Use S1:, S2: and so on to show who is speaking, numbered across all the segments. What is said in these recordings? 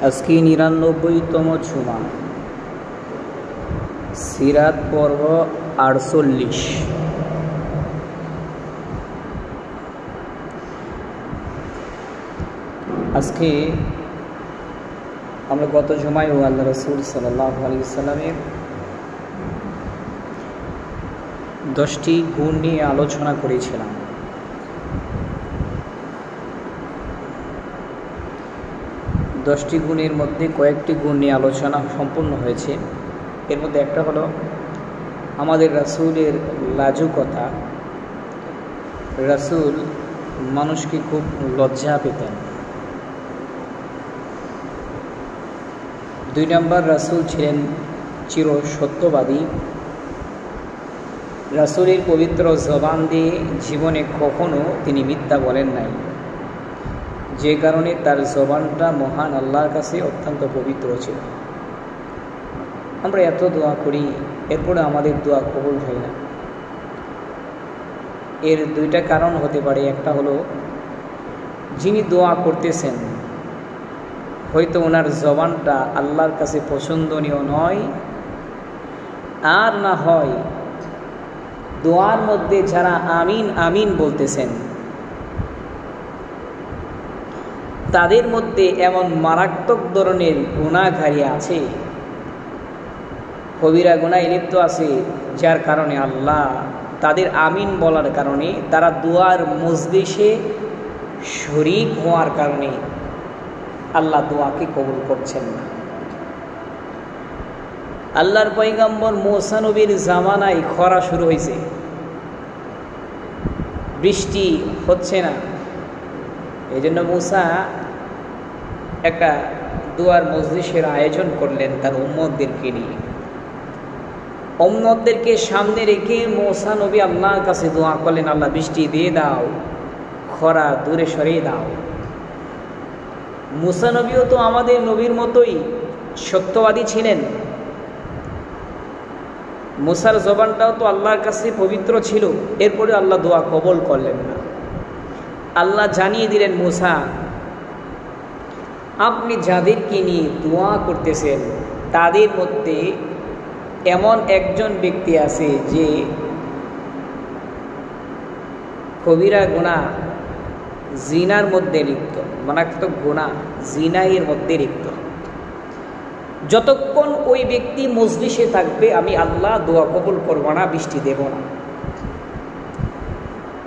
S1: আজকে ৯৯তম জুমা, সিরাত পর্ব ৪৮। আজকে আমরা গত জুমায় আল্লাহ রাসূল সাল্লাল্লাহু আলাইহি ওয়াসাল্লামের 10টি গুণ নিয়ে আলোচনা করেছিলাম। দশটি গুণের মধ্যে কয়েকটি গুণ নিয়ে আলোচনা সম্পূর্ণ হয়েছে। এর মধ্যে একটা হলো আমাদের রাসূলের লাজুকতা। রাসূল মানুষকে খুব লজ্জা পেতেন। 2 নম্বর, রাসূল ছিলেন চির সত্যবাদী। রাসূলের পবিত্র জবান দিয়ে জীবনে কখনো তিনি মিথ্যা বলেন নাই, যে কারণে তার জবানটা মহান আল্লাহর কাছে অত্যন্ত পবিত্র ছিল। আমরা এত দোয়া করি, এরপরে আমাদের দোয়া কবুল হয় না। এর 2টা কারণ হতে পারে। একটা হলো, যিনি দোয়া করতেছেন হয়তো ওনার জবানটা আল্লাহর কাছে পছন্দনীয় নয়, আর না হয় দোয়ার মধ্যে যারা আমিন আমিন বলতেছেন তাদের মধ্যে এমন মারাত্মক ধরনের গুনাহগারী আছে, কবিরা গুনাহে লিপ্ত আছে, যার কারণে আল্লাহ তাদের আমিন বলার কারণে, তারা দোয়ার মজলিসে শরীক হওয়ার কারণে আল্লাহ দোয়াকে কবুল করছেন না। আল্লাহর পয়গম্বর মুসা নবীর জামানায় খরা শুরু হয়েছে, বৃষ্টি হচ্ছে না। এই জন্য মুসা একটা দোয়ার মজলিসের আয়োজন করলেন তার উম্মতদেরকে নিয়ে। উম্মতদেরকে সামনে রেখে মুসা নবী আল্লাহর কাছে দোয়া করলেন, আল্লাহ বৃষ্টি দিয়ে দাও, খরা দূরে সরিয়ে দাও। মুসা নবীও তো আমাদের নবীর মতোই সত্যবাদী ছিলেন। মুসার জবানটাও তো আল্লাহর কাছে পবিত্র ছিল, এরপরে আল্লাহ দোয়া কবুল করলেন না। আল্লাহ জানিয়ে দিলেন, মুসা, আপনি যাদেরকে নিয়ে দোয়া করতেছেন তাদের মধ্যে এমন একজন ব্যক্তি আছে যে কবিরা গুনাহ জিনার মধ্যে লিপ্ত, মারাত্মক গুনাহ জিনাহের মধ্যে লিপ্ত। যতক্ষণ ওই ব্যক্তি মজলিসে থাকবে আমি আল্লাহ দোয়া কবুল করব না, বৃষ্টি দেব না।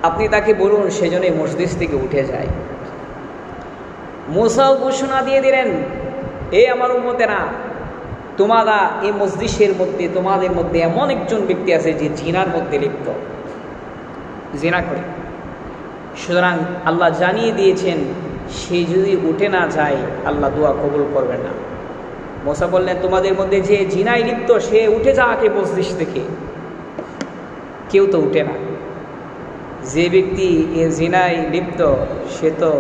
S1: আপনি তাকে বলুন সেজন্য মজলিস থেকে উঠে যায়। মুসাও ঘোষণা দিয়ে দিলেন, এ আমার উম্মতেরা, তোমরা এই মজলিসের মধ্যে তোমাদের মধ্যে এমন একজন ব্যক্তি আছে যে জিনার মধ্যে লিপ্ত, জিনা করে। সুতরাং আল্লাহ জানিয়ে দিয়েছেন সে যদি উঠে না যায় আল্লাহ দোয়া কবুল করবেন না। মুসা বললেন, তোমাদের মধ্যে যে জিনায় লিপ্ত সে উঠে যাকে মজলিস থেকে। কেউ তো উঠে না। যে ব্যক্তি এ জিনায় লিপ্ত সে তো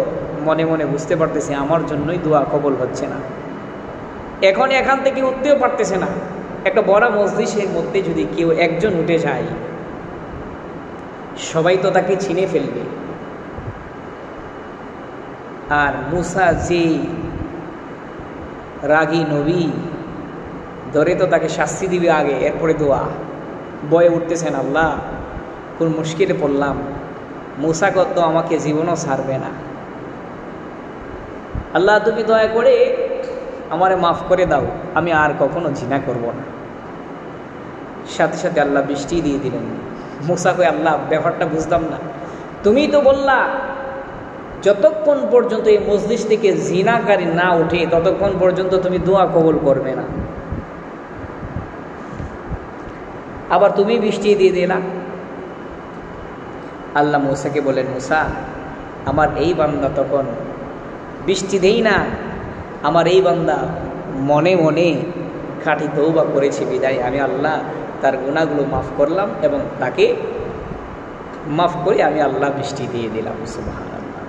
S1: মনে মনে বুঝতে পারতেছে আমার জন্যই দোয়া কবুল হচ্ছে না, এখন এখান থেকে উঠতেও পারতেছে না। একটা বড় মজলিসের মধ্যে যদি কেউ একজন উঠে যায় সবাই তো তাকে চিনে ফেলবে। আর মুসা যে রাগী নবী, ধরে তো তাকে শাস্তি দিবে আগে, এরপরে দোয়া। বয়ে উঠতেছেন, আল্লাহ কোন মুশকিলে পড়লাম, মুসা কত আমাকে জীবনও ছাড়বে না। আল্লাহ তুমি দয়া করে আমারে মাফ করে দাও, আমি আর কখনো জিনা করব না। সাথে সাথে আল্লাহ বৃষ্টি দিয়ে দিলেন। মুসা কই, আল্লাহ ব্যাপারটা বুঝলাম না, তুমি তো বললা যতক্ষণ পর্যন্ত এই মজলিস থেকে জিনাকারী না ওঠে ততক্ষণ পর্যন্ত তুমি দোয়া কবুল করবে না, আবার তুমি বৃষ্টি দিয়ে দিলা। আল্লাহ মুসাকে বলেন, মুসা, আমার এই বান্দা তখন বৃষ্টি দেই না, আমার এই বান্দা মনে মনে খাঁটি তওবা করেছে বিদায় আমি আল্লাহ তার গুনাহগুলো মাফ করলাম এবং তাকে মাফ করে আমি আল্লাহ বৃষ্টি দিয়ে দিলাম। সুবহানাল্লাহ।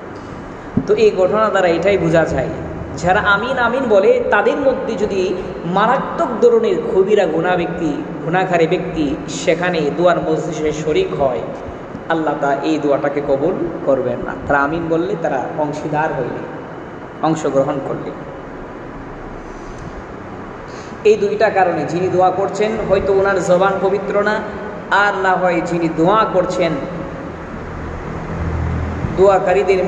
S1: তো এই ঘটনা দ্বারা এটাই বোঝা যায়, যারা আমিন আমিন বলে তাদের মধ্যে যদি মারাত্মক ধরনের কবিরা গুনাহগারী ব্যক্তি সেখানে দোয়ার মজলিসে শরীক হয়, আল্লাহ তা এই দোয়াটাকে কবুল করবেন না। তারা আমিন বললে তারা অংশীদার হইলে, অংশগ্রহণ করলে। এই দুইটা কারণে যিনি দোয়া করছেন হয়তো ওনার জবান পবিত্র না, আর না হয় যিনি দোয়া করছেন দোয়াকারীদের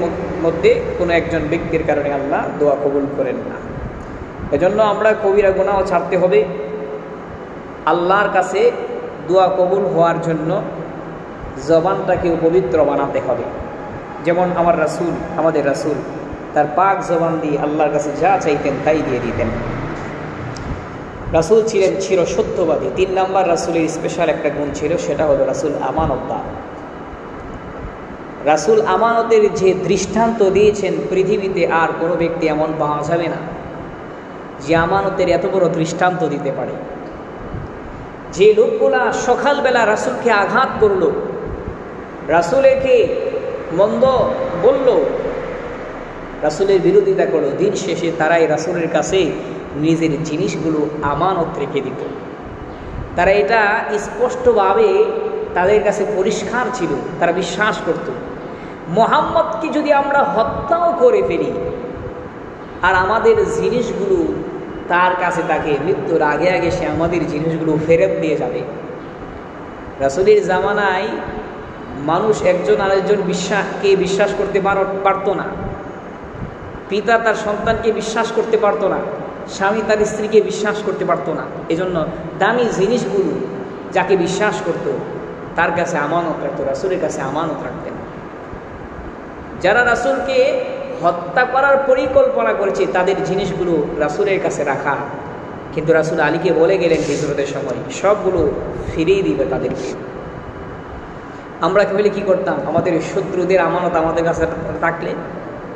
S1: মধ্যে কোনো একজন ব্যক্তির কারণে আল্লাহ দোয়া কবুল করেন না। এজন্য আমরা কবিরা গুনাহ ছাড়তে হবে। আল্লাহর কাছে দোয়া কবুল হওয়ার জন্য জবানটাকেও পবিত্র বানাতে হবে। যেমন আমাদের রাসূল তার পাক জবান দিয়ে আল্লাহর কাছে যা চাইতেন তাই দিয়ে দিতেন। রাসূল ছিলেন চিরসত্যবাদী। 3 নাম্বার রাসূলের স্পেশাল একটা গুণ ছিল, সেটা হলো রাসূল আমানতদার। রাসূল আমানতের যে দৃষ্টান্ত দিয়েছেন, পৃথিবীতে আর কোনো ব্যক্তি এমন পাওয়া যাবে না যে আমানতের এত বড় দৃষ্টান্ত দিতে পারে। যে লোকগুলা সকালবেলা রাসূলকে আঘাত করলো, রাসূলকে মন্দ বলল, রাসূলের বিরোধিতা করলো, দিন শেষে তারাই রাসূলের কাছে নিজের জিনিসগুলো আমানত রেখে দিত। তারা এটা স্পষ্টভাবে তাদের কাছে পরিষ্কার ছিল, তারা বিশ্বাস করত মুহাম্মদকে যদি আমরা হত্যাও করে ফেলি আর আমাদের জিনিসগুলো তার কাছে থাকে, মৃত্যুর আগে আগে সে আমাদের জিনিসগুলো ফেরত দিয়ে যাবে। রাসূলের জামানায় মানুষ একজন আরেকজন বিশ্বাস করতে পারত না, পিতা তার সন্তানকে বিশ্বাস করতে পারত না, স্বামী তার স্ত্রীকে বিশ্বাস করতে পারত না। এজন্য দামি জিনিসগুলো যাকে বিশ্বাস করত তার কাছে আমানত রাখত, রাসূলের কাছে আমানত রাখতেন। যারা রাসূলকে হত্যা করার পরিকল্পনা করেছে তাদের জিনিসগুলো রাসূলের কাছে রাখা, কিন্তু রাসূল আলীকে বলে গেলেন হিজরতের সময় সবগুলো ফিরিয়ে দিবে তাদেরকে। আমরা কেবল কি করতাম, আমাদের শত্রুদের আমানত আমাদের কাছে থাকলে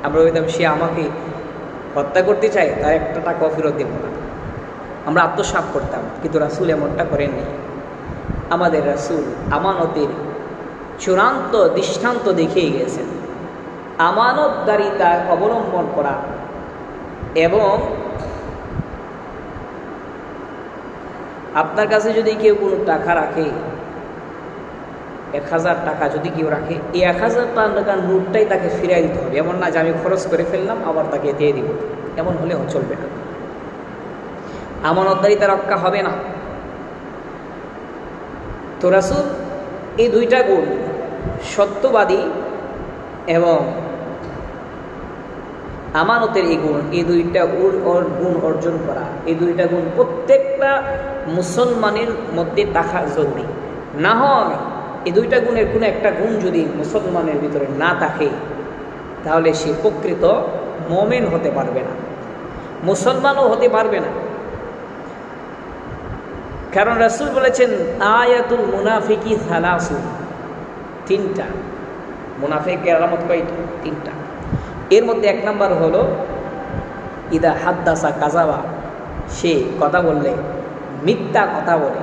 S1: আমরা বলতাম সে আমাকে হত্যা করতে চায়, তার একটা টাকাও ফেরত দেব না, আমরা আত্মসাৎ করতাম। কিন্তু রাসূল এমনটা করেননি। আমাদের রাসূল আমানতের চূড়ান্ত দৃষ্টান্ত দেখিয়ে গেছেন। আমানতদারিতা অবলম্বন করা এবং আপনার কাছে যদি কেউ কোনো টাকা রাখে, 1000 টাকা যদি কেউ রাখে, এই 1000 টাকার নোটটাই তাকে ফিরিয়ে দিতে হবে। এমন না যে আমি খরচ করে ফেললাম আবার তাকে দিয়ে দিব, এমন হলে চলবে না। আমানতদারিতা রক্ষা হবে না। তো রাসূল এই দুইটা গুণ, সত্যবাদী এবং আমানতের এই গুণ, এই দুইটা গুণ অর্জন করা, এই দুইটা গুণ প্রত্যেকটা মুসলমানের মধ্যে থাকা জরুরি। না হয় এই দুইটা গুণের কোনো একটা গুণ যদি মুসলমানের ভিতরে না থাকে তাহলে সে প্রকৃত মুমিন হতে পারবে না, মুসলমানও হতে পারবে না। কারণ রাসূল বলেছেন আয়াতুল মুনাফিকি সালাসু, 3টা। মুনাফিকের আলামত কয়টা? 3টা। এর মধ্যে 1 নাম্বার হলো ইদা হাদ্দাসা কাযাবা, সে কথা বললে মিথ্যা কথা বলে।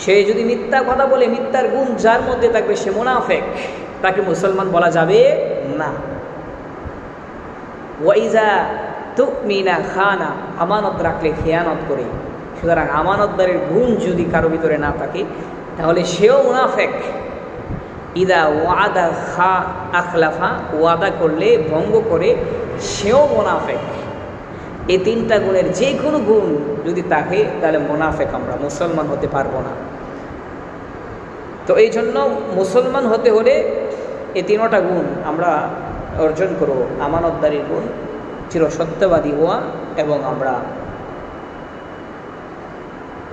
S1: সে যদি মিথ্যা কথা বলে, মিথ্যার গুণ যার মধ্যে থাকবে সে মুনাফিক, তাকে মুসলমান বলা যাবে না। ওয়াইজা তুমিনা খানা, আমানত রাখলে খেয়ানত করে। সুতরাং আমানতদারের গুণ যদি কারো ভিতরে না থাকে তাহলে সেও মুনাফিক। ইদা ওয়াদা খা আখলাফা, ওয়াদা করলে ভঙ্গ করে, সেও মুনাফিক। এই 3টা গুণের যে কোনো গুণ যদি থাকে তাহলে মুনাফিক, আমরা মুসলমান হতে পারবো না। তো এই জন্য মুসলমান হতে হলে এই 3টা গুণ আমরা অর্জন করব। আমানতদারির গুণ, চিরসত্যবাদী হওয়া, এবং আমরা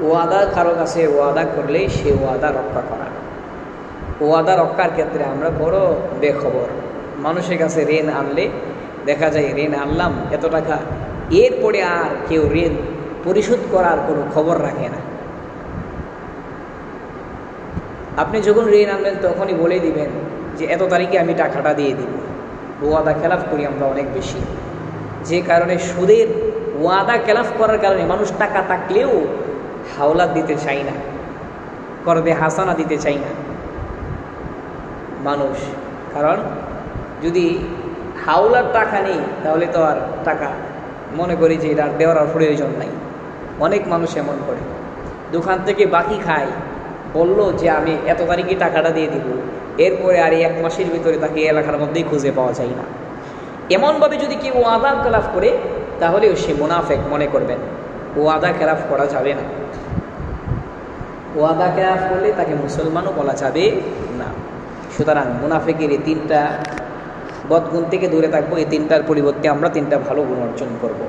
S1: ওয়াদা কারো কাছে ওয়াদা করলে সে ওয়াদা রক্ষা করা। ওয়াদা রক্ষার ক্ষেত্রে আমরা বড় বেখবর। মানুষের কাছে ঋণ আনলে দেখা যায় ঋণ আনলাম এত টাকা, এরপরে আর কেউ ঋণ পরিশোধ করার কোনো খবর রাখে না। আপনি যখন ঋণ আনবেন তখনই বলে দিবেন যে এত তারিখে আমি টাকাটা দিয়ে দিব। ওয়াদা খেলাফ করি আমরা অনেক বেশি, যে কারণে সুদের ওয়াদা খেলাফ করার কারণে মানুষ টাকা থাকলেও হাওলাত দিতে চাই না, করদে হাসানা দিতে চাই না মানুষ। কারণ যদি হাওলার টাকা নেই তাহলে তো আর টাকা মনে করি যে এটা দেওয়ার আর প্রয়োজন নাই। অনেক মানুষ এমন করে, দোকান থেকে বাকি খায়, বললো যে আমি এত তারিখে টাকাটা দিয়ে দিব, এরপরে আর 1 মাসের ভিতরে তাকে এলাকার মধ্যেই খুঁজে পাওয়া যায় না। এমনভাবে যদি কেউ ওয়াদা খেলাফ করে তাহলেও সে মুনাফিক মনে করবেন। ওয়াদা খেলাফ করা যাবে না। ওয়াদা খেলাফ করলে তাকে মুসলমানও বলা যাবে না। সুতরাং মুনাফিকের এই 3টা বদগুণ থেকে দূরে থাকবো। এই 3টার পরিবর্তে আমরা 3টা ভালো গুণ অর্জন করব।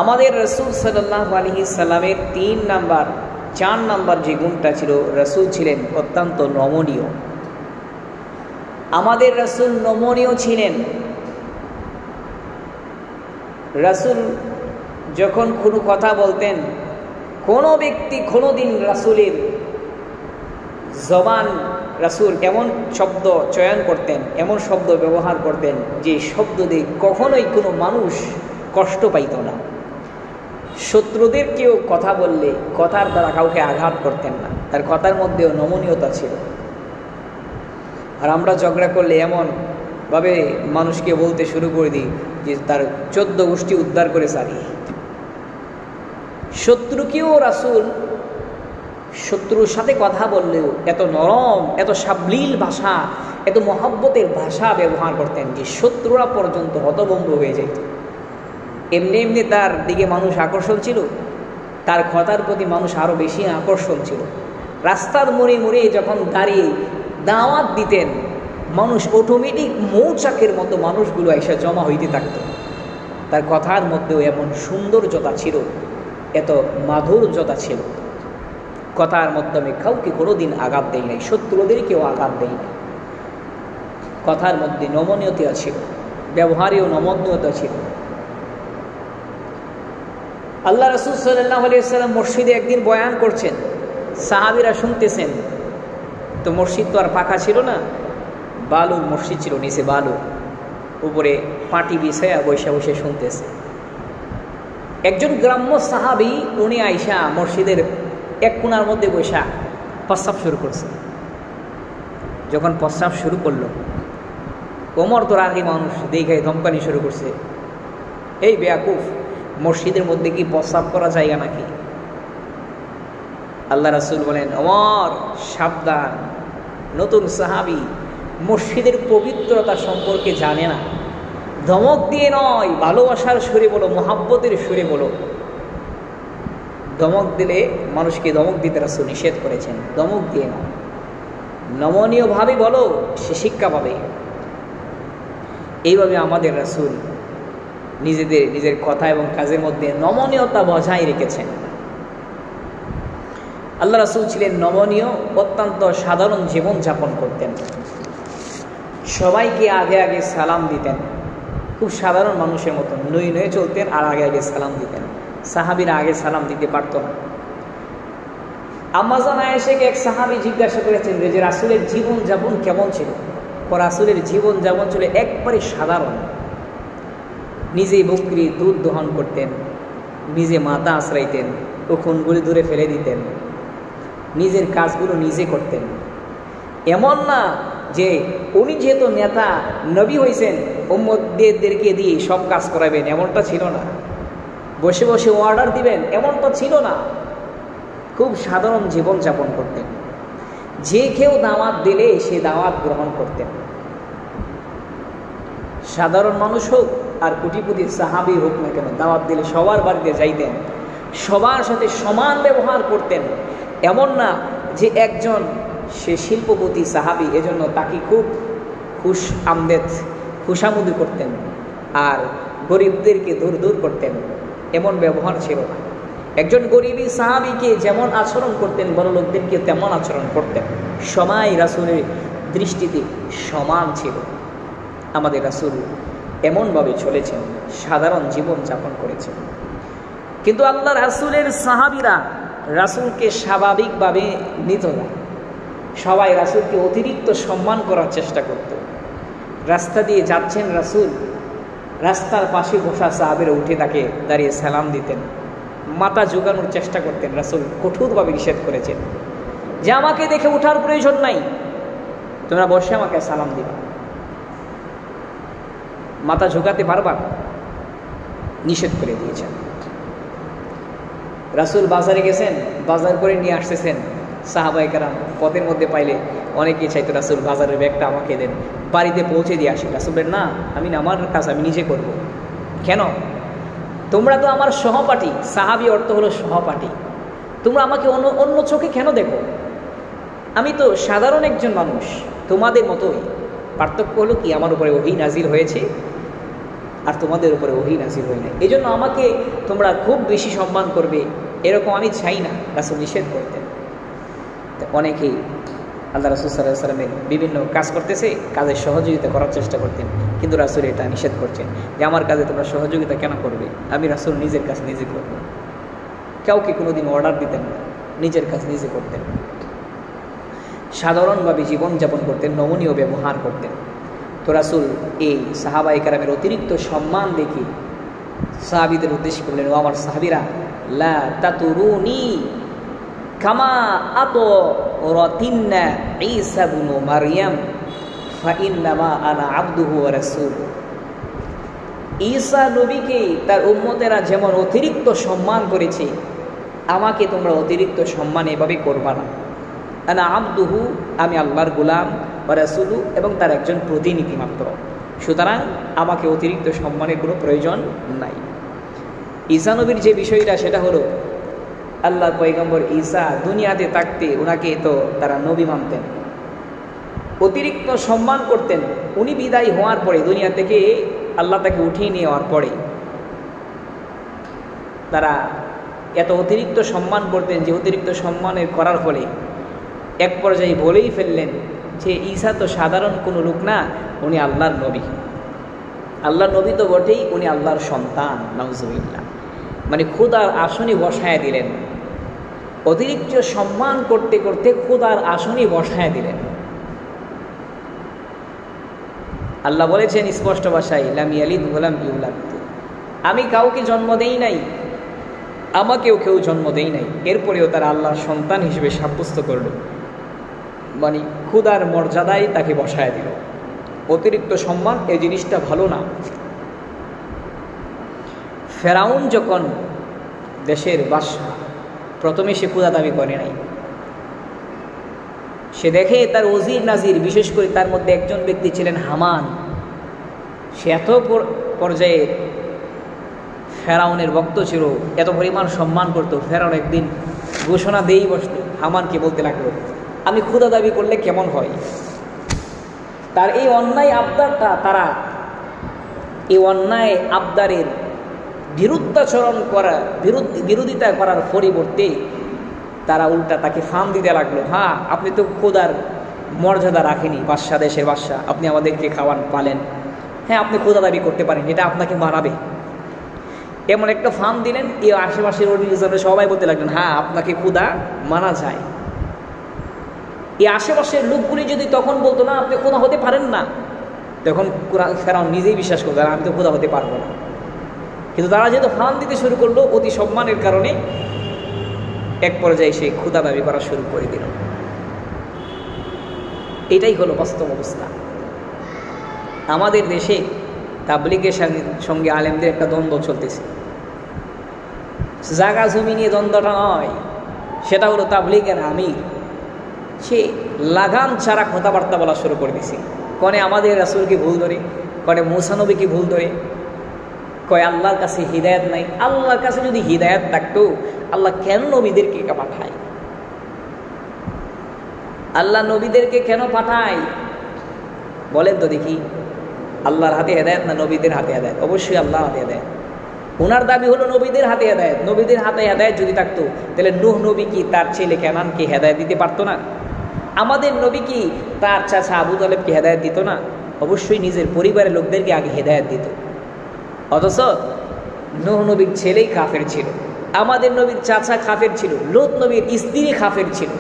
S1: আমাদের রাসূল সাল্লাল্লাহু আলাইহি সাল্লামের 4 নাম্বার যে গুণটা ছিল, রাসূল ছিলেন অত্যন্ত নমনীয়। আমাদের রাসূল নমনীয় ছিলেন। রাসূল যখন কোনো কথা বলতেন, কোনো ব্যক্তি কোনোদিন রাসূলের জবান, রাসূল এমন শব্দ চয়ন করতেন, এমন শব্দ ব্যবহার করতেন যে শব্দ দিয়ে কখনোই কোনো মানুষ কষ্ট পাইত না। শত্রুদেরকেও কথা বললে কথার দ্বারা কাউকে আঘাত করতেন না। তার কথার মধ্যেও নমনীয়তা ছিল। আর আমরা ঝগড়া করলে এমনভাবে মানুষকে বলতে শুরু করে দিই যে তার 14 গোষ্ঠী উদ্ধার করে সারি। শত্রুকেও রাসূল শত্রুর সাথে কথা বললেও এত নরম, এত সাবলীল ভাষা, এত মহব্বতের ভাষা ব্যবহার করতেন যে শত্রুরা পর্যন্ত হতভম্ব হয়ে যেত। এমনি এমনি তার দিকে মানুষ আকর্ষণ ছিল, তার কথার প্রতি মানুষ আরও বেশি আকর্ষণ ছিল। রাস্তার মোড়ে মোড়ে যখন দাঁড়িয়ে দাওয়াত দিতেন, মানুষ অটোমেটিক মৌচাকের মতো মানুষগুলো এসে জমা হইতে থাকত। তার কথার মধ্যেও এমন সৌন্দর্যতা ছিল, এত মাধুর্যতা ছিল। কথার মাধ্যমে কাউকে কোনোদিন আঘাত দেয় নাই, শত্রুদেরকেও আঘাত দেয় নাই। কথার মধ্যে নমনীয়তা ছিল, ব্যবহারেও নমনীয়তা ছিল। আল্লাহ রাসূল সাল্লাল্লাহু আলাইহি ওয়াসাল্লাম মসজিদে একদিন বয়ান করছেন, সাহাবীরা শুনতেছেন। তো মসজিদ তো আর পাকা ছিল না, বালুর মসজিদ ছিল, নিচে বালু, উপরে পাটি বিছায়া বসে বসে শুনতেছে। একজন গ্রাম্য সাহাবী উনি আইসা মসজিদের এক কোণার মধ্যে বসা প্রস্রাব শুরু করছে। যখন প্রস্রাব শুরু করলো, ওমর তো রাগী মানুষ, দেখে ধমকানি শুরু করছে, এই বেয়াকুফ, মসজিদের মধ্যে কি প্রস্রাব করা জায়গা নাকি? আল্লাহ রাসূল বলেন, ওমর সাবধান, নতুন সাহাবী, মসজিদের পবিত্রতা সম্পর্কে জানে না। ধমক দিয়ে নয়, ভালোবাসার সুরে বলো, মহাব্বতের সুরে বলো। ধমক দিলে মানুষকে ধমক দিতে রাসূল নিষেধ করেছেন। ধমক দিয়ে নয়, নমনীয়ভাবে বলো, সে শিক্ষা পাবে। এইভাবে আমাদের রাসূল নিজের কথা এবং কাজের মধ্যে নমনীয়তা বজায় রেখেছেন। আল্লাহ রাসূল ছিলেন নমনীয়, অত্যন্ত সাধারণ জীবন যাপন করতেন। সবাইকে আগে আগে সালাম দিতেন, খুব সাধারণ মানুষের মতন নই নয়ে চলতেন, আর আগে আগে সালাম দিতেন। সাহাবীরা আগে সালাম দিতে পারত না। আম্মা জান আয়েশাকে এক সাহাবী জিজ্ঞাসা করেছেন যে রাসূলের জীবন যাপন কেমন ছিল? রাসূলের জীবন যাপন ছিল একবারে সাধারণ। নিজেই বকরি দুধ দহন করতেন, নিজে মাথা আশ্রাইতেন, উকুনগুলি দূরে ফেলে দিতেন, নিজের কাজগুলো নিজে করতেন। এমন না যে উনি যেহেতু নেতা, নবী হয়েছেন, উম্মতদেরকে দিয়ে সব কাজ করাবেন, এমনটা ছিল না। বসে বসে অর্ডার দিবেন, এমনটা ছিল না। খুব সাধারণ জীবন যাপন করতেন। যে কেউ দাওয়াত দিলে সে দাওয়াত গ্রহণ করতেন। সাধারণ মানুষ হোক আর কোটিপতি সাহাবী হোক না কেন, দাওয়াত দিলে সবার বাড়িতে যাইতেন, সবার সাথে সমান ব্যবহার করতেন। এমন না যে একজন সে শিল্পপতি সাহাবী, এজন্য তাকে খুব খুশামুদি করতেন আর গরিবদেরকে দূর দূর করতেন, এমন ব্যবহার ছিল না। একজন গরিবী সাহাবীকে যেমন আচরণ করতেন, বড় লোকদেরকে তেমন আচরণ করতেন। সবাই রাসূলের দৃষ্টিতে সমান ছিল। আমাদের রাসূল এমনভাবে চলেছেন, সাধারণ জীবন যাপন করেছেন। কিন্তু আল্লাহ রাসূলের সাহাবীরা রাসূলকে স্বাভাবিকভাবে নিত না। সবাই রাসূলকে অতিরিক্ত সম্মান করার চেষ্টা করত। রাস্তা দিয়ে যাচ্ছেন রাসূল, রাস্তার পাশে বসা সাহাবীরা উঠে তাকে দাঁড়িয়ে সালাম দিতেন, মাথা ঝুঁকানোর চেষ্টা করতেন। রাসূল কঠোরভাবে নিষেধ করেছেন যে আমাকে দেখে ওঠার প্রয়োজন নাই, তোমরা বসে আমাকে সালাম দিবা, মাথা ঝুঁকাতে পারবা, নিষেধ করে দিয়েছেন। রাসূল বাজারে গেছেন, বাজার করে নিয়ে আসতেছেন। সাহাবায়ে কেরাম পথের মধ্যে পাইলে অনেকেই চাইতো রাসূল বাজারের ব্যাগটা আমাকে দেন, বাড়িতে পৌঁছে দিয়ে আসি। রাসূল বলেন, না, আমি আমার কাজ আমি নিজে করব। কেন? তোমরা তো আমার সহপাঠী, সাহাবী অর্থ হলো সহপাঠী, তোমরা আমাকে অন্য অন্য চোখে কেন দেখো? আমি তো সাধারণ একজন মানুষ, তোমাদের মতোই। পার্থক্য হলো কি, আমার উপরে ওহী নাজিল হয়েছে আর তোমাদের উপরে ওহী নাজিল হয় না। এই জন্য আমাকে তোমরা খুব বেশি সম্মান করবে এরকম আমি চাই না, রাসূল নিষেধ করতেন। অনেকেই আল্লাহ রাসূল সাল্লাল্লাহু আলাইহি ওয়াসাল্লামের বিভিন্ন কাজ করতেছে, কাজের সহযোগিতা করার চেষ্টা করতেন, কিন্তু রাসূল এটা নিষেধ করছেন যে আমার কাজে তোমরা সহযোগিতা কেন করবে? আমি রাসূল নিজের কাজ নিজে করব। কাউকে কোনোদিন অর্ডার দিতেন না, নিজের কাজ নিজে করতেন, সাধারণভাবে জীবনযাপন করতেন, নমনীয় ব্যবহার করতেন। তো রাসূল এই সাহাবায়ে কেরামের অতিরিক্ত সম্মান দেখে সাহাবীদের উদ্দেশ্য করলেন, ও আমার সাহাবীরা, লা তাতুরুনি কামা আতরাতিন্না ঈসা ইবনু মারইয়াম ফাইন্নামা আনা আবদুহু ওয়া রাসূলুহু। ঈসা নবীকে তার উম্মতেরা যেমন অতিরিক্ত সম্মান করেছে, আমাকে তোমরা অতিরিক্ত সম্মান এভাবে করবা না। আনা আবদুহু, আমি আল্লাহর গোলাম, ওয়া রাসূলুহু, এবং তার একজন প্রতিনিধি মাত্র। সুতরাং আমাকে অতিরিক্ত সম্মানের কোনো প্রয়োজন নাই। ঈসা নবীর যে বিষয়টা সেটা হলো, আল্লাহর পয়গম্বর ঈসা দুনিয়াতে থাকতে ওনাকে তো তারা নবী মানতেন, অতিরিক্ত সম্মান করতেন। উনি বিদায় হওয়ার পরে, দুনিয়া থেকে আল্লাহ তাকে উঠিয়ে নেওয়ার পরে তারা এত অতিরিক্ত সম্মান করতেন যে অতিরিক্ত সম্মানের করার ফলে এক পর্যায়ে বলেই ফেললেন যে ঈসা তো সাধারণ কোনো লোক না, উনি আল্লাহর নবী। আল্লাহর নবী তো বটেই, উনি আল্লাহর সন্তান, নাউজুবিল্লাহ। মানে খোদার আসনে বসায় দিলেন, অতিরিক্ত সম্মান করতে করতে খোদার আসনে বসায় দিলেন। আল্লাহ বলেছেন স্পষ্ট ভাষায়, লাম ইয়ালিদ ওয়া লাম ইউলাদ, আমি কাউকে জন্ম দেই নাই, আমাকেও কেউ জন্ম দেই নাই। এরপরেও তারা আল্লাহর সন্তান হিসেবে সাব্যস্ত করল, মানে খোদার মর্যাদায় তাকে বসায় দিল। অতিরিক্ত সম্মান, এই জিনিসটা ভালো না। ফেরাউন যখন দেশের বাদশা, প্রথমে সে খোদা দাবি করে নাই। সে দেখে তার ওজির নাজির, বিশেষ করে তার মধ্যে একজন ব্যক্তি ছিলেন হামান, সে এত পর্যায়ে ফেরাউনের ভক্ত ছিল, এত পরিমাণ সম্মান করতো। ফেরাউন একদিন ঘোষণা দিয়েই বসলো, হামানকে বলতে লাগলো, আমি খোদা দাবি করলে কেমন হয়? তার এই অন্যায় আবদারটা, তারা এই অন্যায় আবদারের বিরুদ্ধাচরণ করা, বিরোধিতা করার পরিবর্তে তারা উল্টা তাকে ফার্ম দিতে লাগলো। হ্যাঁ, আপনি তো খোদার মর্যাদা রাখেনি, বাদশা, দেশের বাদশা, আপনি আমাদেরকে খাওয়ান পালেন, হ্যাঁ আপনি খোদা দাবি করতে পারেন, এটা আপনাকে মারাবে। এমন একটা ফার্ম দিলেন, এই আশেপাশের অর্গানাইজেশনে সবাই বলতে লাগলেন, হ্যাঁ আপনাকে খোদা মানা যায়। এই আশেপাশের লোকগুলি যদি তখন বলতো না আপনি খোদা হতে পারেন না, তখন ফেরাউন নিজেই বিশ্বাস করতো আমি তো খোদা হতে পারবো না। কিন্তু তারা যেহেতু ফার্ম দিতে শুরু করলো, অতি সম্মানের কারণে এক পর্যায়ে সে খোদা দাবি করা শুরু করে দিল। এটাই হলো বাস্তব অবস্থা। আমাদের দেশে তাবলীগের সঙ্গে আলেমদের একটা দ্বন্দ্ব চলতেছে। জায়গা জমি নিয়ে দ্বন্দ্বটা নয়, সেটা হলো তাবলীগের আমির, সে লাগাম ছাড়া কথাবার্তা বলা শুরু করে দিছে। কনে আমাদের রাসূলকে ভুল ধরে, কনে মুসা নবীকে ভুল ধরে, কয় আল্লাহর কাছে হিদায়াত নাই। আল্লাহর কাছে যদি হিদায়াত থাকতো আল্লাহ কেন নবীদেরকে পাঠায়? আল্লাহ নবীদেরকে কেন পাঠায় বলেন তো দেখি? আল্লাহর হাতে হেদায়েত না নবীদের হাতে হেদায়েত? অবশ্যই আল্লাহর হাতে হেদায়েত। ওনার দাবি হলো নবীদের হাতে হেদায়েত। নবীদের হাতে হেদায়েত যদি থাকতো তাহলে নূহ নবী কি তার ছেলে কেনানকে হেদায়েত দিতে পারতো না? আমাদের নবী কি তার চাচা আবু তালেবকে হেদায়েত দিত না? অবশ্যই নিজের পরিবারের লোকদেরকে আগে হেদায়েত দিত। অথচ নূহ নবীর ছেলেই কাফের ছিল, আমাদের নবীর চাচা কাফের ছিল, লূত নবীর স্ত্রী কাফের ছিল।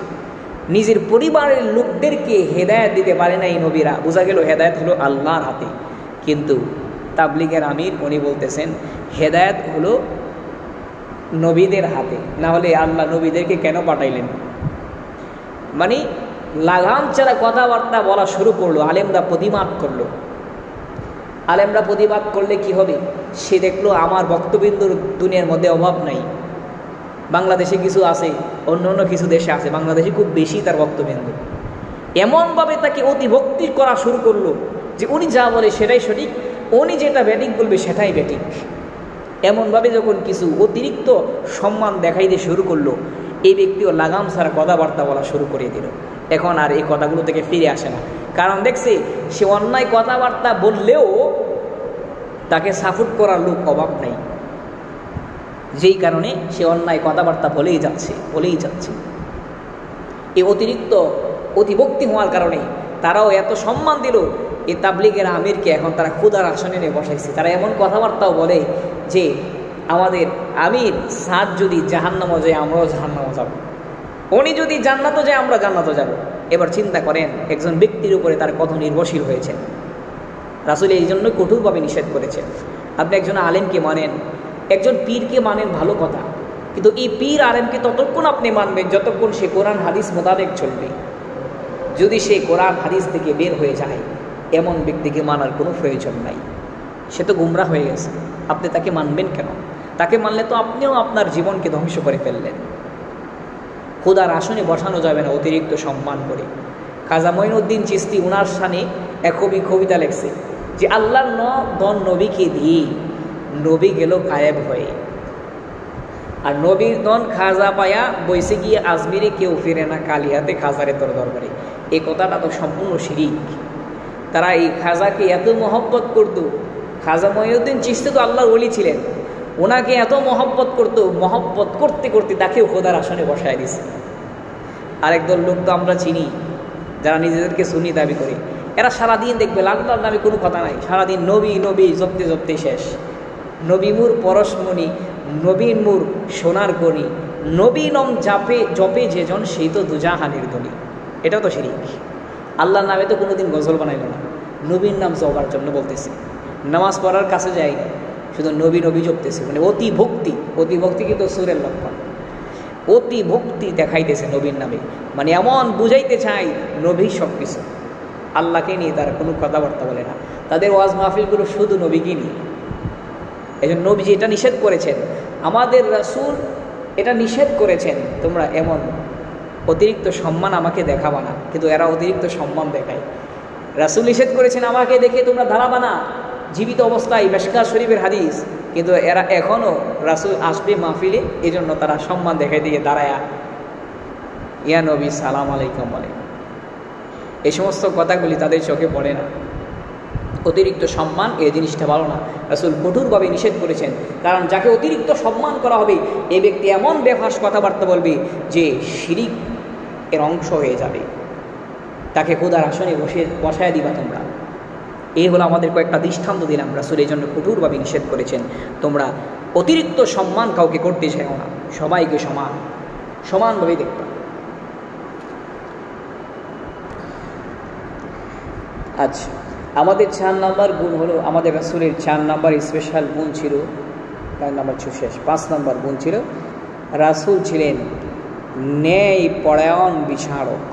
S1: নিজের পরিবারের লোকদেরকে হেদায়েত দিতে পারে না এই নবীরা। বোঝা গেল হেদায়েত হলো আল্লাহর হাতে। কিন্তু তাবলীগের আমির উনি বলতেছেন হেদায়েত হলো নবীদের হাতে, না হলে আল্লাহ নবীদেরকে কেন পাঠাইলেন? মানে লাগাম ছাড়া কথাবার্তা বলা শুরু করলো। আলেমরা প্রতিবাদ করলো। আলেমরা প্রতিবাদ করলে কি হবে? সে দেখলো আমার বক্তবিন্দুর দুনিয়ার মধ্যে অভাব নাই। বাংলাদেশে কিছু আছে, অন্য অন্য কিছু দেশে আছে, বাংলাদেশে খুব বেশি তার বক্তবিন্দু। এমনভাবে তাকে অতিভক্তি করা শুরু করলো যে উনি যা বলে সেটাই সঠিক, উনি যেটা ব্যাটিক বলবে সেটাই ব্যাটিক। এমনভাবে যখন কিছু অতিরিক্ত সম্মান দেখাইতে শুরু করলো, এই ব্যক্তিও লাগাম ছাড়া কথাবার্তা বলা শুরু করে দিল। এখন আর এই কথাগুলো থেকে ফিরে আসে না, কারণ দেখছে সে অন্যায় কথাবার্তা বললেও তাকে সাপোর্ট করার লোক অভাব নেই, যেই কারণে সে অন্যায় কথাবার্তা বলেই যাচ্ছে। এই অতিরিক্ত অতিভক্তি হওয়ার কারণে তারাও এত সম্মান দিল এই তাবলিগের আমিরকে, এখন তারা খুদার আসনে নিয়ে বসাইছে। তারা এমন কথাবার্তাও বলে যে আমাদের আমির সাদ যদি জাহান্নামও যায় আমরাও জাহান্নামও যাব, উনি যদি জান্নাতও যায় আমরা জান্নাতও যাব। এবার চিন্তা করেন একজন ব্যক্তির উপরে তার কত নির্ভরশীল হয়েছে। রাসূল এই জন্য কঠোরভাবে নিষেধ করেছেন। আপনি একজন আলেমকে মানেন, একজন পীরকে মানেন, ভালো কথা, কিন্তু এই পীর আলেমকে ততক্ষণ আপনি মানবেন যতক্ষণ সে কোরআন হাদিস মোতাবেক চলবে। যদি সে কোরআন হাদিস থেকে বের হয়ে যায়, এমন ব্যক্তিকে মানার কোনো প্রয়োজন নাই, সে তো গুমরা হয়ে গেছে। আপনি তাকে মানবেন কেন? তাকে মানলে তো আপনিও আপনার জীবনকে ধ্বংস করে ফেললেন। খোদার আসনে বসানো যাবে না অতিরিক্ত সম্মান করে। খাজা মঈনুদ্দিন চিশতি উনার শানে এক কবিতা লেখছে যে আল্লাহর দন নবীকে দিয়ে নবী গেল গায়েব হয়ে, আর নবীর দন খাজা পায়া বইসে গিয়ে আজমিরে কেউ ফিরে না কালিয়াতে খাজারে তোর দরবারে। এই কথাটা তো সম্পূর্ণ শিরিক। তারা এই খাজাকে এত মহব্বত করত, খাজা মঈনুদ্দিন চিশতি তো আল্লাহর ওলি ছিলেন, ওনাকে এত মহব্বত করত, মহব্বত করতে করতে তাকেও খোদার আসনে বসায় দিছে। আরেকদল লোক তো আমরা চিনি যারা নিজেদেরকে সুন্নি দাবি করে, এরা সারাদিন দেখবে আল্লাহর নামে কোনো কথা নাই, সারাদিন নবী নবী জপতে জপতে শেষ। নবী মুর পরশমণি, নবীন মুর সোনার গণি, নবী নম জপে যেজন সেই তো দুজাহানের ধনী। এটাও তো শিরিক। আল্লাহর নামে তো কোনোদিন গজল বানাইল না, নবীর নাম জপার জন্য বলতেছে। নামাজ পড়ার কাছে যায় না, শুধু নবী নবী জপতেছে, মানে অতি ভক্তি কিন্তু সুরের লক্ষণ। অতি ভক্তি দেখাইতেছে নবীর নামে, মানে এমন বুঝাইতে চাই নবী সব কিছু। আল্লাহকে নিয়ে তারা কোনো কথাবার্তা বলে না, তাদের ওয়াজ মাহফিলগুলো শুধু নবীকে নিয়ে। এই জন্য নবীজি এটা নিষেধ করেছেন, আমাদের রাসূল এটা নিষেধ করেছেন, তোমরা এমন অতিরিক্ত সম্মান আমাকে দেখাবা না। কিন্তু এরা অতিরিক্ত সম্মান দেখায়। রাসূল নিষেধ করেছেন আমাকে দেখে তোমরা দাঁড়াবা না, জীবিত অবস্থায় মিশকাত শরীফের হাদিস, কিন্তু এরা এখনও রাসূল আসবে মাহফিলে, এই জন্য তারা সম্মান দেখাই দিয়ে দাঁড়ায়া ইয়া নবী সালাম আলাইকুম বলে। এই সমস্ত কথাগুলি তাদের চোখে পড়ে না। অতিরিক্ত সম্মান এই জিনিসটা ভালো না, রাসূল কঠোরভাবে নিষেধ করেছেন। কারণ যাকে অতিরিক্ত সম্মান করা হবে এই ব্যক্তি এমন বেফাস কথাবার্তা বলবে যে শিরিক এর অংশ হয়ে যাবে, তাকে খোদার আসনে বসায় দিবা তোমরা। এই হলো আমাদের কয়েকটা দৃষ্টান্ত দিলাম। রাসূল এই জন্য কঠোরভাবে নিষেধ করেছেন, তোমরা অতিরিক্ত সম্মান কাউকে করতে চাও না, সবাইকে সমানভাবে দেখবা। আচ্ছা, আমাদের 4 নাম্বার গুণ হলো, আমাদের রাসূলের 4 নাম্বার স্পেশাল গুণ ছিল, 5 নাম্বার গুণ ছিল, রাসূল ছিলেন ন্যায় পরায়ণ বিচারক।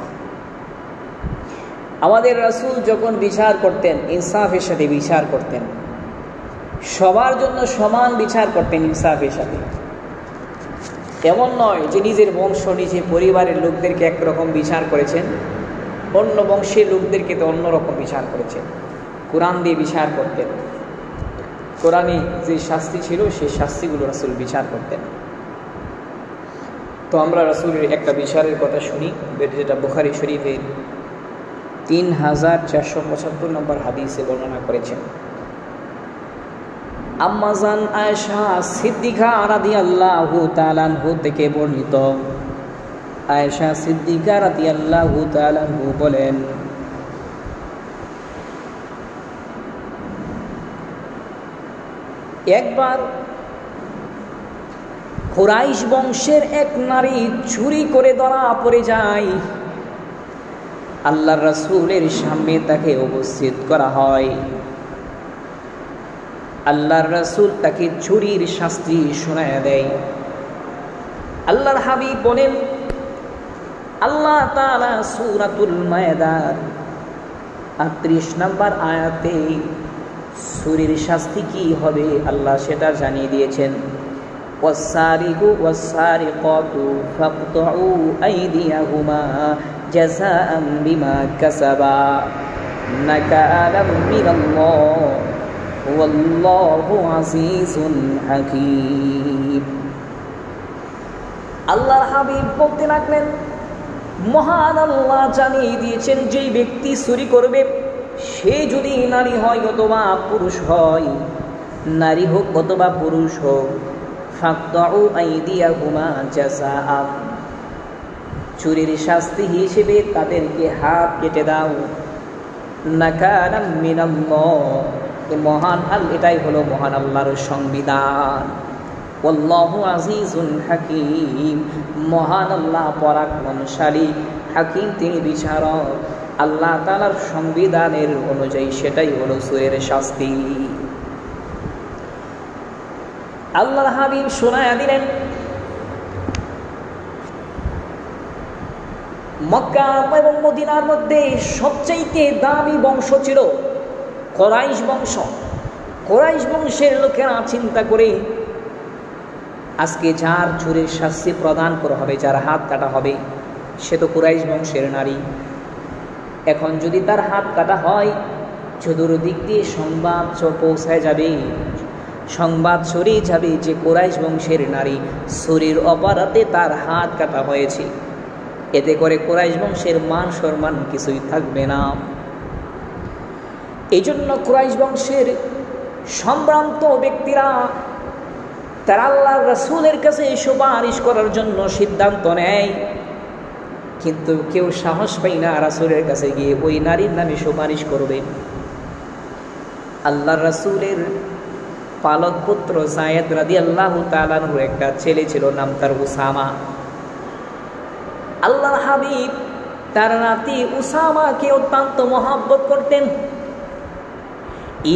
S1: আমাদের রাসূল যখন বিচার করতেন ইনসাফের সাথে বিচার করতেন, সবার জন্য সমান বিচার করতেন ইনসাফের সাথে। এমন নয় যে নিজের বংশ নিজের পরিবারের লোকদেরকে একরকম বিচার করেছেন, অন্য বংশের লোকদেরকে তো অন্যরকম বিচার করেছেন। কোরআন দিয়ে বিচার করতেন, কোরআনে যে শাস্তি ছিল সেই শাস্তিগুলো রাসূল বিচার করতেন। তো আমরা রাসূলের একটা বিচারের কথা শুনি, যেটা বুখারী শরীফের 3475 নম্বর হাদিসে বর্ণনা করেছেন। আম্মাজান আয়েশা সিদ্দিকা রাদিয়াল্লাহু তাআলা আনহা থেকে বর্ণিত, আয়েশা সিদ্দিকা রাদিয়াল্লাহু তাআলা আনহা বলেন, একবার কুরাইশ বংশের এক নারী চুরি করে ধরা পড়ে যায়। আল্লাহর রাসূলের সামনে তাকে উপস্থিত করা হয়। আল্লাহর রাসূল তাকে চুরির শাস্তি শোনায় দেয়। আল্লাহর হাবিব বলেন, আল্লাহ তাআলা সূরাতুল মায়েদার 38 নম্বর আয়াতে চুরির শাস্তি কি হবে আল্লাহ সেটা জানিয়ে দিয়েছেন। ওয়াসারিকু ওয়াসারিকাতু ফাকতুউ আইদিয়াহুমা জাযাআন বিমা কাসাবা নাকালাম মিনাল্লাহ ওয়াল্লাহু আজিজুন হাকীম। আল্লাহর হাবিব বলতে লাগলেন, মহান আল্লাহ জানিয়ে দিয়েছেন যেই ব্যক্তি চুরি করবে সে যদি নারী হয় অথবা পুরুষ হয়, নারী হোক অথবা পুরুষ হোক, ফাকতাউ আইদিয়াহুমা জাযাআ, চুরির শাস্তি হিসেবে তাদেরকে হাত কেটে দাও। নাকালাম মিনাল্লাহ, এটাই হলো মহান আল্লাহর সংবিধান। আল্লাহু আজিজুন হাকীম, মহান আল্লাহ পরাক্রমশালী, হাকিম তিনি বিচারক। আল্লাহ তাআলার সংবিধানের অনুযায়ী সেটাই হলো চুরের শাস্তি। আল্লাহর হাবিব শোনায়া দিলেন, মক্কা এবং মদিনার মধ্যে সবচাইতে দামি বংশ ছিল কুরাইশ বংশ। কুরাইশ বংশের লোকেরা চিন্তা করে আজকে যার চুরির শাস্তি প্রদান করা হবে, যার হাত কাটা হবে, সে তো কুরাইশ বংশের নারী। এখন যদি তার হাত কাটা হয়, চতুর্দিক দিয়ে সংবাদ পৌঁছায় যাবে, সংবাদ ছড়িয়ে যাবে যে কুরাইশ বংশের নারী চুরির অপরাধে তার হাত কাটা হয়েছে। এতে করে কুরাইশ বংশের মান সম্মান কিছুই থাকবে না। এই জন্য কুরাইশ বংশের সম্ভ্রান্ত ব্যক্তিরা তারা আল্লাহর রাসূলের কাছে সুপারিশ করার জন্য সিদ্ধান্ত নেয়, কিন্তু কেউ সাহস পায় না রাসূলের কাছে গিয়ে ওই নারীর নামে সুপারিশ করবে। আল্লাহর রাসূলের পালক পুত্র যায়েদ রাদিয়াল্লাহু তাআলা আনহুর একটা ছেলে ছিল, নাম তার উসামা। আল্লাহর হাবিব তার নাতি উসামাকে অত্যন্ত মহব্বত করতেন।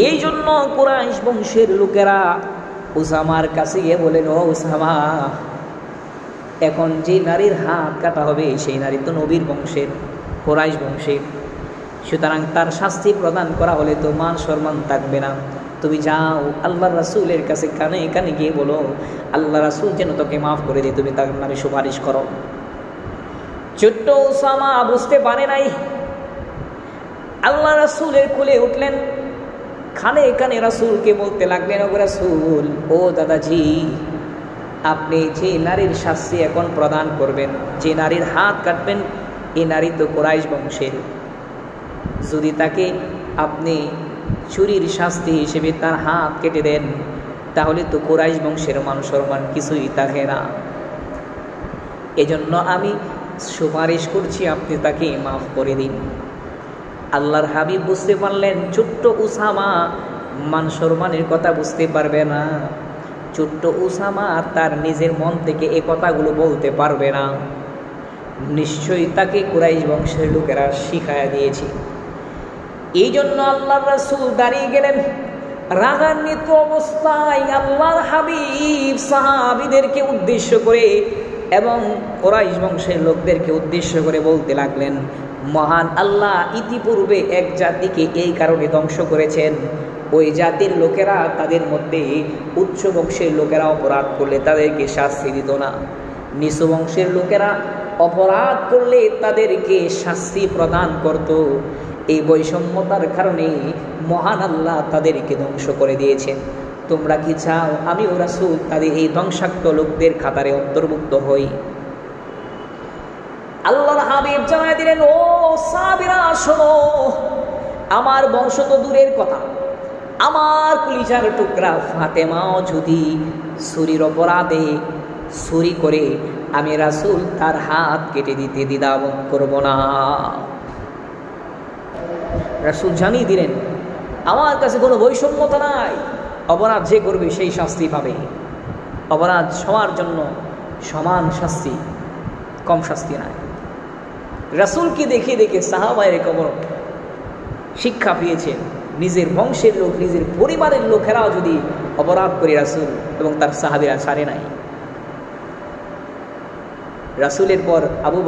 S1: এই জন্য কুরাইশ বংশের লোকেরা উসামার কাছে গিয়ে বলেন, ও উসামা, এখন যে নারীর হাত কাটা হবে সেই নারী তো নবীর বংশের, কুরাইশ বংশের, সুতরাং তার শাস্তি প্রদান করা হলে তো মান সম্মান থাকবে না। তুমি যাও আল্লাহর রাসূলের কাছে কানে কানে গিয়ে বলো আল্লাহ রাসূল যেন তোকে মাফ করে দিয়ে তুমি তার নামে সুপারিশ করো। ছোট্ট উসামা বুঝতে পারে নাই। আল্লাহ রাসূলের কোলে উঠলেন, কানে কানে রাসূলকে বলতে লাগলেন, ও রাসূল, ও দাদাজি, আপনি যে নারীর শাস্তি এখন প্রদান করবেন, যে নারীর হাত কাটবেন, এই নারী তো কুরাইশ বংশের। যদি তাকে আপনি চুরির শাস্তি হিসেবে তার হাত কেটে দেন, তাহলে তো কুরাইশ বংশের মান সম্মান কিছুই থাকে না। এজন্য আমি সুপারিশ করছি আপনি তাকে মাফ করে দিন। আল্লাহর হাবিব বুঝতে পারলেন ছোট্ট উসামা মান সম্মানের কথা বুঝতে পারবে না, ছোট্ট উসামা তার নিজের মন থেকে এ কথাগুলো বলতে পারবে না, নিশ্চয়ই তাকে কুরাইশ বংশের লোকেরা শিখায়া দিয়েছে। এই জন্য আল্লাহর রাসূল দাঁড়িয়ে গেলেন, রাগান্বিত অবস্থায় আল্লাহর হাবিব সাহাবীদেরকে উদ্দেশ্য করে এবং কুরাইশ বংশের লোকদেরকে উদ্দেশ্য করে বলতে লাগলেন, মহান আল্লাহ ইতিপূর্বে এক জাতিকে এই কারণে ধ্বংস করেছেন, ওই জাতির লোকেরা তাদের মধ্যে উচ্চ বংশের লোকেরা অপরাধ করলে তাদেরকে শাস্তি দিত না, নিচু বংশের লোকেরা অপরাধ করলে তাদেরকে শাস্তি প্রদান করত। এই বৈষম্যতার কারণে মহান আল্লাহ তাদেরকে ধ্বংস করে দিয়েছেন। তোমরা কি চাও আমি ও রাসূল তাদের এই ধ্বংসাত্মক লোকদের খাতারে অন্তর্ভুক্ত হই? আল্লাহর হাবিব জানায় দিলেন, ও সাহাবীরা শোনো, আমার বংশ তো দূরের কথা, আমার কলিজার টুকরা ফাতেমাও যদি চুরির অপরাধে চুরি করে আমি রাসূল তার হাত কেটে দিতে দ্বিধাবোধ করব না। রাসূল জানিয়ে দিলেন, আমার কাছে কোনো বৈষম্যতা নাই, অপরাধ যে করবে সেই শাস্তি পাবে, অপরাধ সবার জন্য সমান শাস্তি, কম শাস্তি নাই। রাসূলকে দেখে দেখে সাহাবায়ে কেরাম শিক্ষা পেয়েছে, নিজের বংশের লোক, নিজের পরিবারের লোকেরাও যদি অপরাধ করে রাসূল এবং তার সাহাবীরা ছাড়ে নাই। রাসূলের পর আবু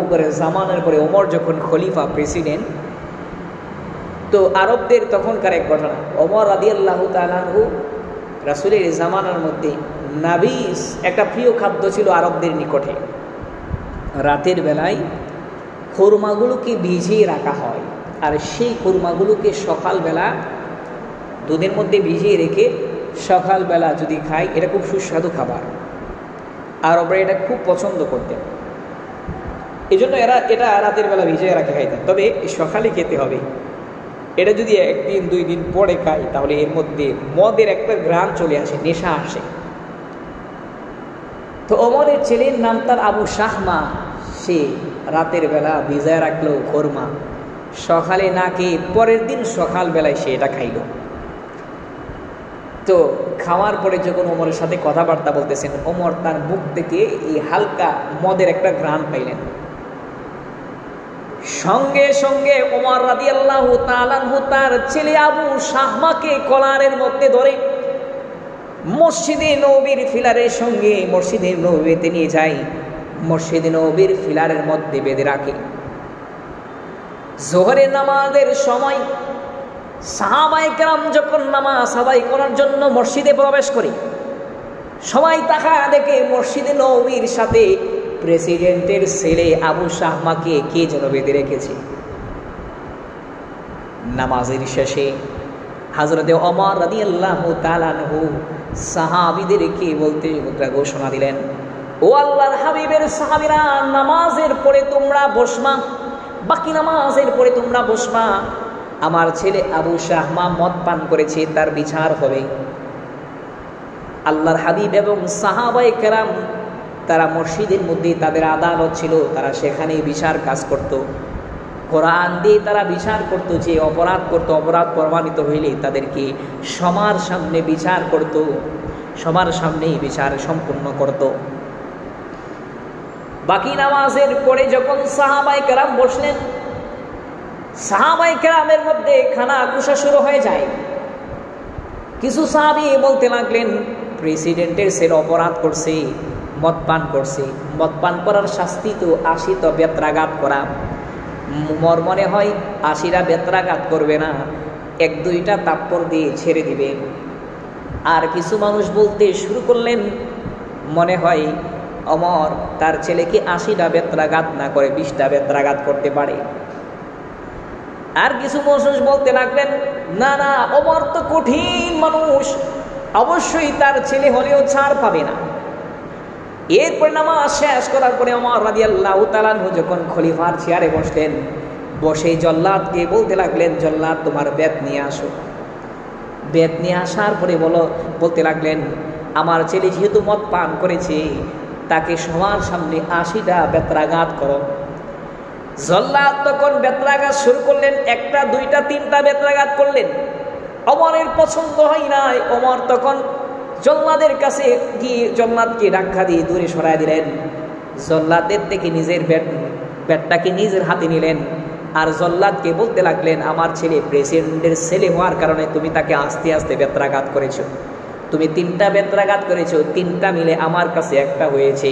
S1: বকরের জামানার পরে ওমর যখন খলিফা প্রেসিডেন্ট, তো আরবদের তখনকার এক ঘটনা, ওমর রাদিয়াল্লাহু তাআলা আনহু রাসূলের জামানার মধ্যে নাবিস একটা প্রিয় খাদ্য ছিল আরবদের নিকটে। রাতের বেলায় খুরমাগুলোকে ভিজিয়ে রাখা হয়, আর সেই খুরমাগুলোকে সকালবেলা দুধের মধ্যে ভিজিয়ে রেখে সকালবেলা যদি খাই, এটা খুব সুস্বাদু খাবার। আরবরা এটা খুব পছন্দ করতেন, এই জন্য এটা রাতের বেলা ভিজিয়ে রাখে খাইতেন। তবে সকালে খেতে হবে। এটা যদি একদিন 2 দিন পরে খাই তাহলে এর মধ্যে মদের একটা ঘ্রাণ চলে আসে, নেশা আসে। তো ওমরের ছেলের নাম তার আবু শাহমা। সে রাতের বেলা ভিজায় রাখলো খোরমা, সকালে না খেয়ে পরের দিন সকালবেলায় সে এটা খাইল। তো খাওয়ার পরে যখন ওমরের সাথে কথাবার্তা বলতেছেন, ওমর তার মুখ থেকে এই হালকা মদের একটা ঘ্রাণ পাইলেন। সঙ্গে সঙ্গে ওমর রাদিয়াল্লাহু তাআলা আনহু তার ছেলে আবু শাহমাকে কলারের মধ্যে ধরে মসজিদে নববীর ফিলারের সঙ্গে মসজিদে নববীতে নিয়ে যায়, মসজিদে নববীর ফিলারের মধ্যে বেঁধে রাখে। জোহরের নামাজের সময় সাহাবায়ে কেরাম যখন নামাজ আদায় করার জন্য মসজিদে প্রবেশ করে, সবাই তাকায় দেখে মসজিদে নববীর সাথে প্রেসিডেন্টের ছেলে আবু শাহমাকে কে যেন বেঁধে রেখেছে। নামাজের শেষে হযরতে ওমর রাদিয়াল্লাহু তাআলা আনহু সাহাবীদেরকে বলতে ঘোষণা দিলেন, ও আল্লাহর হাবিবের সাহাবীরা, নামাজের পরে তোমরা বসমা, বাকি নামাজের পরে তোমরা বসমা। আমার ছেলে আবু শাহমা মদ পান করেছে, তার বিচার হবে। আল্লাহর হাবিব এবং সাহাবায়ে কেরাম তারা মসজিদের মধ্যে তাদের আদালত ছিল, তারা সেখানে বিচার কাজ করত। কোরআন দিয়ে তারা বিচার করত, যে অপরাধ করত, অপরাধ প্রমাণিত হইলে তাদেরকে সবার সামনে বিচার করত, সবার সামনেই বিচার সম্পূর্ণ করত। বাকি নামাজের পরে যখন সাহাবায়ে কেরাম বসলেন, সাহাবায়ে কেরামের মধ্যে খানা কুশা শুরু হয়ে যায়। কিছু সাহাবী বলতে লাগলেন, প্রেসিডেন্টের ছেলে অপরাধ করছে, মদ পান করছে, মদ পান করার শাস্তি তো 80টা বেত্রাঘাত করা। মোর মনে হয় 80টা বেত্রাঘাত করবে না, 1-2টা তাপ্পর দিয়ে ছেড়ে দিবে। আর কিছু মানুষ বলতে শুরু করলেন, মনে হয় ওমর তার ছেলেকে 80টা বেত্রাঘাত না করে 20টা বেত্রাঘাত করতে পারে। আর কিছু মানুষ বলতে লাগলেন, না না, ওমর তো কঠিন মানুষ, অবশ্যই তার ছেলে হলেও ছাড় পাবে না। এরপর নামাজ শেষ করার পরে ওমর রাদিয়াল্লাহু তাআলা আনহু যখন খলিফার চেয়ারে বসলেন, বসে জল্লাদকে বলতে লাগলেন, জল্লাদ তোমার বেত নিয়ে আসো। বেত নিয়ে আসার পরে বলতে লাগলেন, আমার ছেলে যেহেতু মদ পান করেছে, তাকে সবার সামনে 80টা বেত্রাঘাত করো। জল্লাদ তখন বেত্রাঘাত শুরু করলেন, 1টা 2টা 3টা বেত্রাঘাত করলেন। ওমরের পছন্দ হয় নাই। ওমর তখন জল্লাদের কাছে গিয়ে জল্লাদকে ধাক্কা দিয়ে দূরে সরায় দিলেন। জল্লাদের থেকে নিজের ব্যাটটাকে নিজের হাতে নিলেন, আর জল্লাদকে বলতে লাগলেন, আমার ছেলে প্রেসিডেন্টের ছেলে হওয়ার কারণে তুমি তাকে আস্তে আস্তে বেত্রাঘাত করেছো, তুমি 3টা বেত্রাঘাত করেছো, 3টা মিলে আমার কাছে 1টা হয়েছে।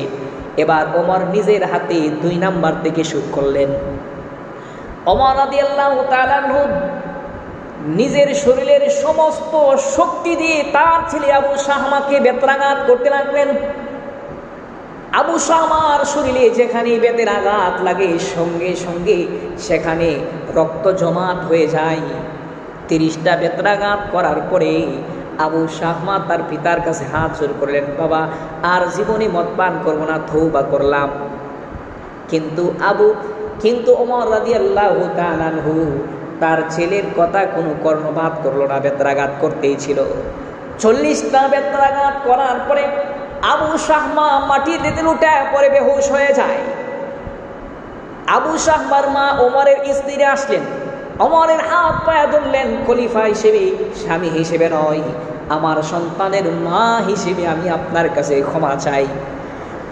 S1: এবার ওমর নিজের হাতে 2 নাম্বার থেকে শুরু করলেন। ওমর রাদিয়াল্লাহু তাআলা আনহু নিজের শরীরের সমস্ত শক্তি দিয়ে তার ছেলে আবু শাহমাকে বেত্রাঘাত করতে লাগলেন। আবু শাহমার শরীরে যেখানে বেতের আঘাত লাগে, সঙ্গে সঙ্গে সেখানে রক্ত জমাট হয়ে যায়। 30টা বেত্রাঘাত করার পরে আবু শাহমা তার পিতার কাছে হাত জোড় করলেন, বাবা আর জীবনে মদ পান করবো না, তওবা করলাম। কিন্তু ওমর রাদিয়াল্লাহু তাআলা আনহু তার ছেলের কথা কোনো কর্ণপাত করলো না, বেত্রাঘাত করতেই ছিল। 40টা বেত্রাঘাত করার পরে আবু শাহমা মাটির দিতে লুটে পরে বেহুশ হয়ে যায়। আবু শাহমার মা ওমরের স্ত্রী আসলেন, ওমরের হাত পায়ে ধরলেন, খলিফা হিসেবে, স্বামী হিসেবে নয়, আমার সন্তানের মা হিসেবে আমি আপনার কাছে ক্ষমা চাই।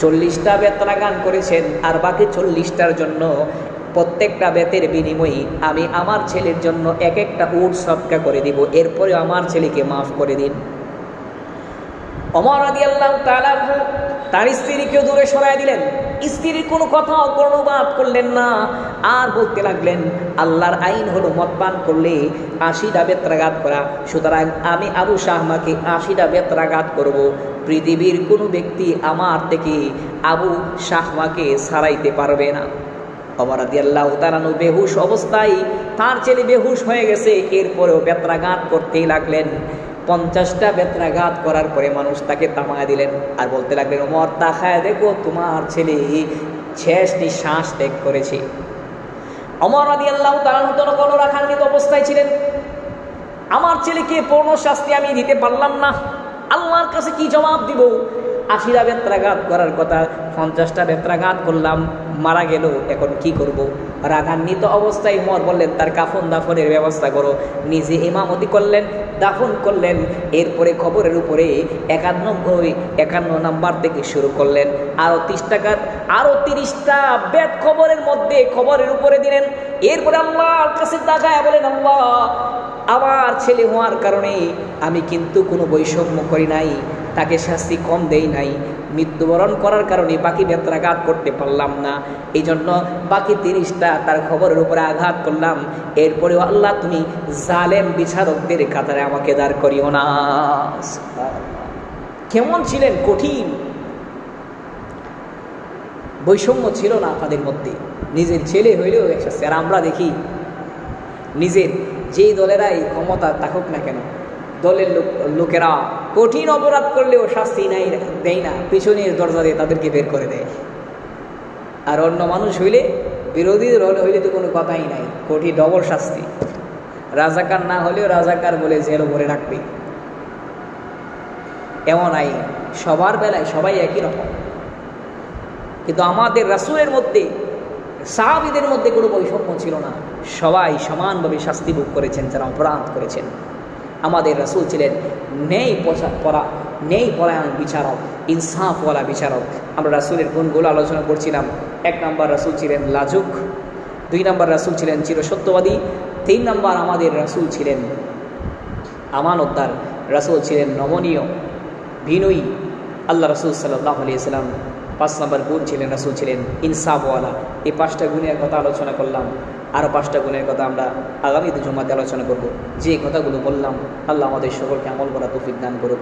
S1: 40টা বেত্রাঘাত করেছেন, আর বাকি 40টার জন্য প্রত্যেকটা বেতের বিনিময়ে আমি আমার ছেলের জন্য 1-1টা উট সদকা করে দিব, এরপরে আমার ছেলেকে মাফ করে দিন। ওমর রাদিয়াল্লাহু তাআলা তার স্ত্রীকে দূরে সরায় দিলেন, স্ত্রীর কোনো কথা কর্ণপাত করলেন না, আর বলতে লাগলেন, আল্লাহর আইন হলো মদ পান করলে 80টা বেত্রাঘাত করা, সুতরাং আমি আবু শাহমাকে 80টা বেত্রাঘাত করব। পৃথিবীর কোনো ব্যক্তি আমার থেকে আবু শাহমাকে ছাড়াইতে পারবে না। ওমর রাদিয়াল্লাহু তাআলা বেহুশ অবস্থায়, তার ছেলে বেহুশ হয়ে গেছে, এরপরেও বেত্রাঘাত করতেই লাগলেন। 50টা বেত্রাঘাত করার পরে মানুষ তাকে থামায় দিলেন আর বলতে লাগলেন, ওমর তাকায় দেখো তোমার ছেলে শেষ নিঃশ্বাস ত্যাগ করেছে। ওমর রাদিয়াল্লাহু তাআলা গণরাখান্বিত অবস্থায় ছিলেন। আমার ছেলেকে পূর্ণ শাস্তি আমি দিতে পারলাম না, আল্লাহর কাছে কি জবাব দিব? 80টা বেত্রাঘাত করার কথা, 50টা বেত্রাঘাত করলাম, মারা গেল, এখন কি করব? রাগান্বিত অবস্থায় ওমর বললেন তার কাফন দাফনের ব্যবস্থা করো। নিজে ইমামতি করলেন, দাফন করলেন। এরপরে খবরের উপরে 51 নাম্বার থেকে শুরু করলেন, আরো 30টা বেদ খবরের মধ্যে খবরের উপরে দিলেন। এরপরে আল্লাহর কাছে তাকায় বলেন, আল্লাহ আমার ছেলে হওয়ার কারণে আমি কিন্তু কোনো বৈষম্য করি নাই, তাকে শাস্তি কম দেই নাই। মৃত্যুবরণ করার কারণে বাকি বেত্রাঘাত করতে পারলাম না, এই জন্য বাকি 30টা তার খবরের উপরে আঘাত করলাম। এরপরেও আল্লাহ তুমি জালেম বিচারকদের কাতারে আমাকে দাঁড় করিও না। কেমন ছিলেন? কঠিন, বৈষম্য ছিল না তাদের মধ্যে, নিজের ছেলে হইলেও একসাথে। আর আমরা দেখি নিজের যেই দলেরাই ক্ষমতা থাকুক না কেন, দলের লোকেরা কঠিন অপরাধ করলেও শাস্তি দেয় না, পিছনের দরজা দিয়ে তাদেরকে বের করে দেয়। আর অন্য মানুষ হইলে, বিরোধী দল হইলে তো কোনো কথাই নাই, কঠিন ডবল শাস্তি। রাজাকার না হলেও রাজাকার বলে জেলও করে রাখবে, এমন আইন সবার বেলায় সবাই একই রকম। কিন্তু আমাদের রাসূলের মধ্যে, সাহাবীদের মধ্যে কোনো বৈষম্য ছিল না, সবাই সমানভাবে শাস্তি ভোগ করেছেন যারা অপরাধ করেছেন। আমাদের রাসূল ছিলেন নেই পরায়ণ বিচারক, ইনসাফওয়ালা বিচারক। আমরা রাসূলের গুণগুলো আলোচনা করছিলাম। 1 নম্বর রাসূল ছিলেন লাজুক, 2 নম্বর রাসূল ছিলেন চিরসত্যবাদী, 3 নম্বর আমাদের রাসূল ছিলেন আমানতদার, রাসূল ছিলেন নমনীয়, বিনয়ী। আল্লাহ রাসূল সাল্লাল্লাহু আলাইহি ওয়াসাল্লাম 5 নম্বর গুণ ছিলেন, রাসূল ছিলেন ইনসাফওয়ালা। এই 5টা গুণের কথা আলোচনা করলাম, আরও 5টা গুণের কথা আমরা আগামী জুমাতে আলোচনা করব। যে কথাগুলো বললাম, আল্লাহ আমাদের সকলকে আমল করা তৌফিক দান করুক।